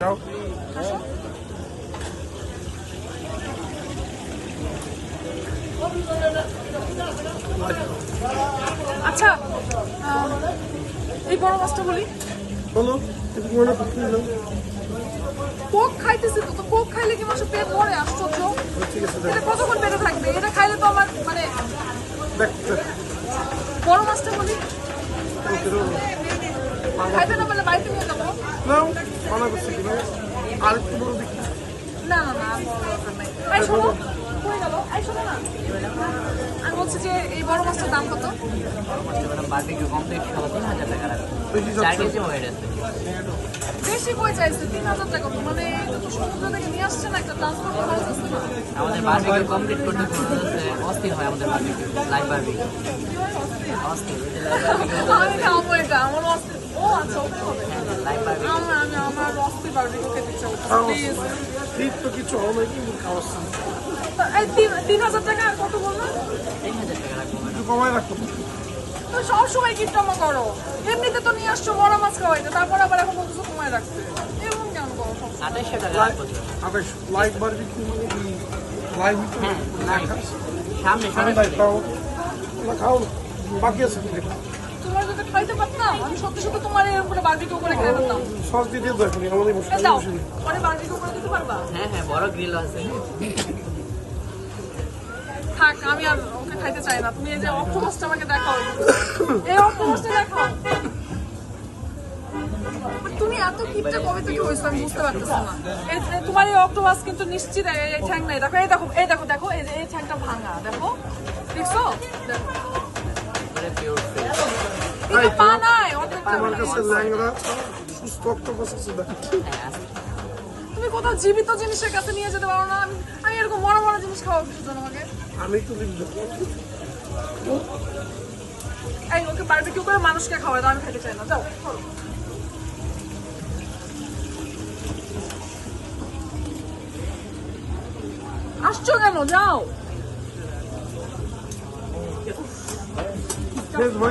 খাও। আচ্ছা এই বড় মাছটা বলি বলো একটু মনে করতে দিলাম। কোক খাইতেছি তো কোক খাইলে কি মাসে পেট ভরে আশ্চর্য ঠিক আছে এটা কতক্ষণ পেটে থাকবে এটা খাইলে তো আমার মানে দেখ বড় মাছটা বলি ওকে খাইতে না বলে বাড়িতে নিয়ে যাবো নাও মানা করছি কি আর একটু বড় দেখি। না না না বড় দরকার নাই এই শোনো কই গেল এই শোনো না আমি বলছি যে এই বড় মাছটার দাম কত বারবিকিউ কমপ্লিট সহ 3000 টাকা রাখবে বেশি 4 যাচ্ছে কেজি ওয়েট আছে বেশি কই চাইছে 3000 টাকা মানে এটা তো সমুদ্র থেকে নিয়ে আসছে না একটা ট্রান্সপোর্ট খরচ আছে না আমাদের বারবিকিউ কমপ্লিট করতে খরচ আছে অস্থির হয় আমাদের বারবিকিউ লাইভ বারবিকিউ অস্থির আমি খাবো এটা আমার অস্থির ও আচ্ছা ওকে হবে লাইভ বারবিকিউ আমার অস্থির বারবিকিউ খেতে ইচ্ছা করছে খাও প্লিজ ঠিক তো কিছু হবে না কিন্তু খাওয়াচ্ছি এই 3000 টাকা আর কত বললাম 3000 টাকা রাখবো একটু কমায় রাখো। তো সবসময় কিপটামা করো এমনিতে তো নিয়ে আসছো বড় মাছ খাওয়াইতে তারপর আবার এখন বলতেছো কমায় রাখতে এমন কেন করো সব 2800 টাকা রাখবো আগে লাইভ বারবিকিউ মানে কি লাইভ হ্যাঁ লাইভ সামনে আমি লাইভ খাও না খাও না। বাকি আছে কি তোমার যদি খাইতে পারতাম আমি সত্যি সত্যি তোমার এরকম করে বারবিকিউ করে খেয়ে ফেলতাম সস দিয়ে দিয়ে দেখো আমাদের বসে এই দাও পরে বারবিকিউ করে দিতে পারবা হ্যাঁ হ্যাঁ বড় গ্রিল আছে থাক আমি আর ওকে খাইতে চাই না তুমি এই যে অক্টোপাসটা আমাকে দেখাও এই অক্টোপাসটা দেখাও তুমি এত কিপটা কবে থেকে হয়েছো আমি বুঝতে পারতেছি না তোমার এই অক্টোপাস কিন্তু নিশ্চিত এই ঠ্যাং নাই দেখো এই দেখো দেখো এই যে এই ঠ্যাংটা ভাঙা দেখো দেখছো দেখো করে পিওর ফিশ এটা পা নাই অর্ধেকটা আমার কাছে ল্যাংড়া সুস্থ অক্টোপাস আছে দেখো। হ্যাঁ আছে তুমি কোথাও জীবিত জিনিসের কাছে নিয়ে যেতে পারো না আমি এরকম মরা মরা জিনিস খাওয়া কিছু জন আমাকে আমি তো লিখবো এই ওকে বারবিকিউ করে মানুষকে খাওয়ায় দাও আমি খেতে চাই না যাও করো আসছো কেন যাও বেশ ভাই